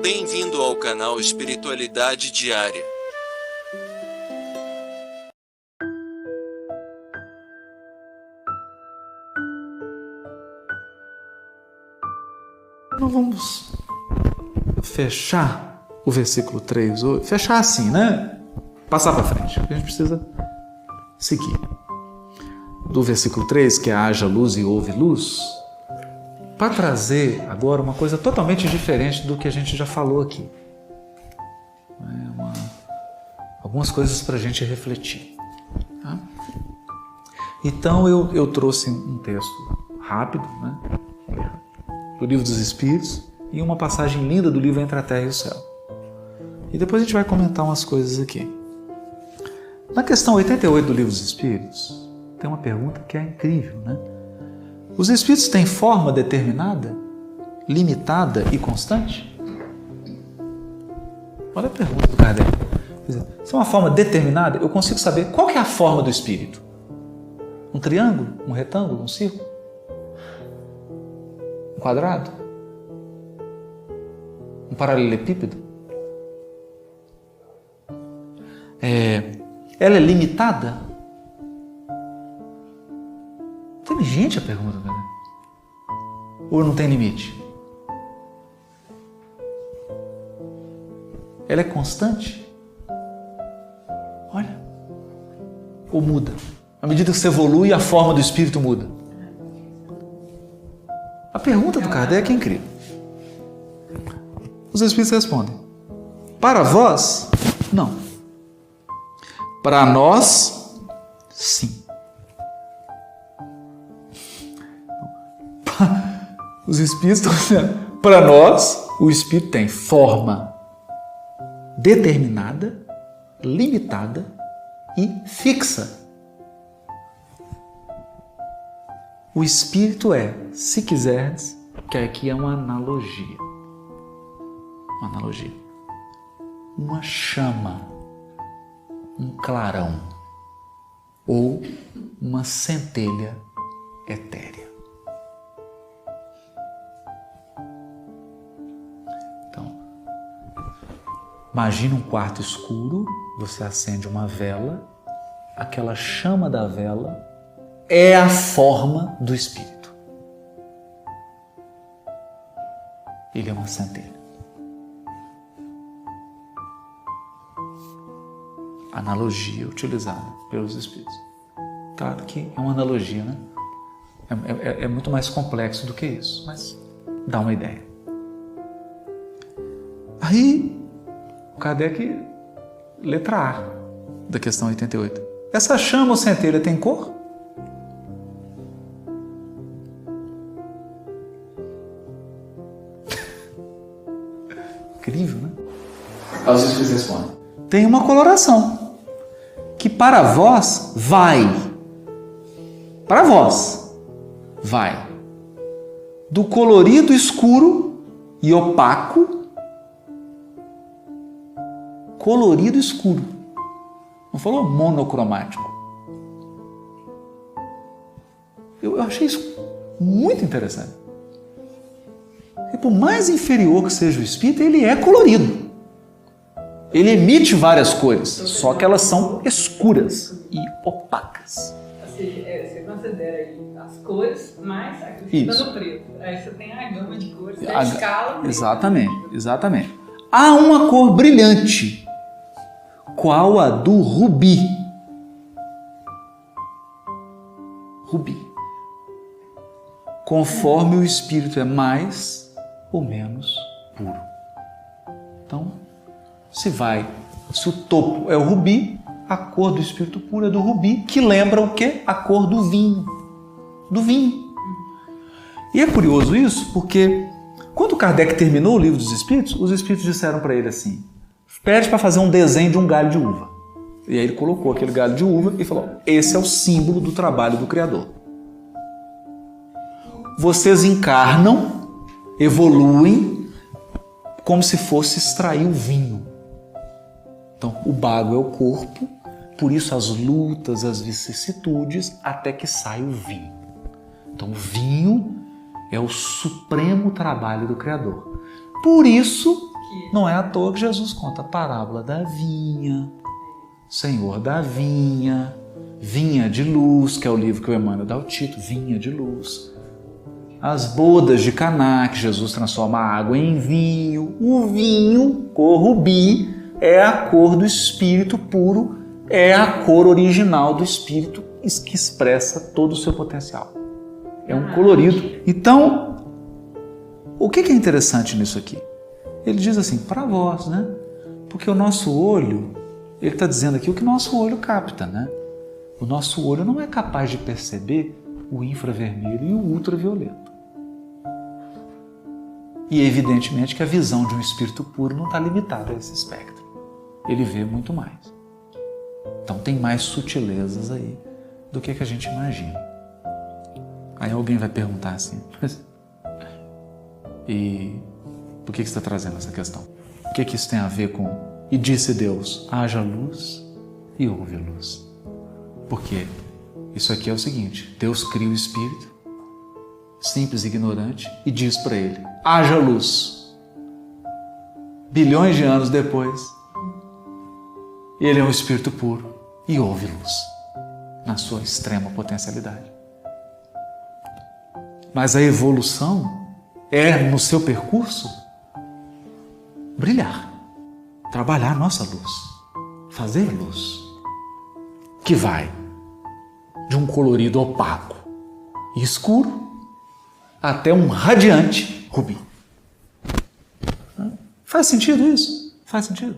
Bem-vindo ao canal Espiritualidade Diária. Nós vamos fechar o versículo 3, fechar assim, né? Passar para frente, a gente precisa seguir. Do versículo 3, que é haja luz e houve luz, para trazer agora uma coisa totalmente diferente do que a gente já falou aqui. Algumas coisas para a gente refletir. Tá? Então eu trouxe um texto rápido, né? Do Livro dos Espíritos e uma passagem linda do livro Entre a Terra e o Céu. E depois a gente vai comentar umas coisas aqui. Na questão 88 do Livro dos Espíritos, tem uma pergunta que é incrível, né? Os espíritos têm forma determinada, limitada e constante? Olha a pergunta do Kardec. Se é uma forma determinada, eu consigo saber qual que é a forma do espírito. Um triângulo? Um retângulo? Um círculo? Um quadrado? Um paralelepípedo? Ela é limitada? Inteligente a pergunta, né? Ou não tem limite? Ela é constante? Olha. Ou muda? À medida que você evolui, a forma do espírito muda. A pergunta do Kardec é incrível. Os espíritos respondem: para vós, não. Para nós, sim. Os espíritos estão dizendo: para nós, o espírito tem forma determinada, limitada e fixa. O espírito é, se quiserdes, que aqui é uma analogia. Uma analogia. Uma chama, um clarão ou uma centelha etérea. Então, imagine um quarto escuro, você acende uma vela, aquela chama da vela é a forma do espírito. Ele é uma centelha. Analogia utilizada pelos espíritos. Claro que é uma analogia, né? É muito mais complexo do que isso, mas dá uma ideia. Aí, o Kardec, letra A da questão 88. Essa chama ou centelha tem cor? Incrível, né? Aí os espíritos respondem: tem uma coloração, que para vós vai. Para vós vai do colorido escuro e opaco. Colorido escuro. Não falou monocromático. Eu achei isso muito interessante. E por mais inferior que seja o espírito, ele é colorido. Ele emite várias cores, só que elas são escuras e opacas. Ou seja, você considera aí as cores, mais a questão do preto. Aí você tem a gama de cores, a escala. Exatamente. Há uma cor brilhante, qual a do rubi. Rubi. Conforme o espírito é mais ou menos puro. Então, se o topo é o rubi, a cor do espírito puro é do rubi, que lembra o quê? A cor do vinho. Do vinho. E é curioso isso, porque quando Kardec terminou o Livro dos Espíritos, os espíritos disseram para ele assim: pede para fazer um desenho de um galho de uva. E aí ele colocou aquele galho de uva e falou: esse é o símbolo do trabalho do Criador. Vocês encarnam, evoluem, como se fosse extrair o vinho. Então, o bago é o corpo, por isso as lutas, as vicissitudes, até que sai o vinho. Então, o vinho é o supremo trabalho do Criador. Por isso Não é à toa que Jesus conta a parábola da vinha, Senhor da vinha, vinha de luz, que é o livro que o Emmanuel dá o título, vinha de luz. As bodas de Caná, que Jesus transforma a água em vinho. O vinho, cor rubi, é a cor do Espírito puro, é a cor original do Espírito que expressa todo o seu potencial. É um colorido. Então, o que é interessante nisso aqui? Ele diz assim, para vós, né? Porque o nosso olho, ele está dizendo aqui o que o nosso olho capta, né? O nosso olho não é capaz de perceber o infravermelho e o ultravioleta. E evidentemente que a visão de um espírito puro não está limitada a esse espectro. Ele vê muito mais. Então tem mais sutilezas aí do que a gente imagina. Aí alguém vai perguntar assim, e por que você está trazendo essa questão? O que isso tem a ver com e disse Deus, haja luz e houve luz? Porque isso aqui é o seguinte, Deus cria o espírito, simples e ignorante, e diz para ele, haja luz. Bilhões de anos depois, ele é um espírito puro e houve luz, na sua extrema potencialidade. Mas a evolução é, no seu percurso, brilhar, trabalhar a nossa luz, fazer luz, que vai de um colorido opaco e escuro até um radiante rubi. Faz sentido isso? Faz sentido?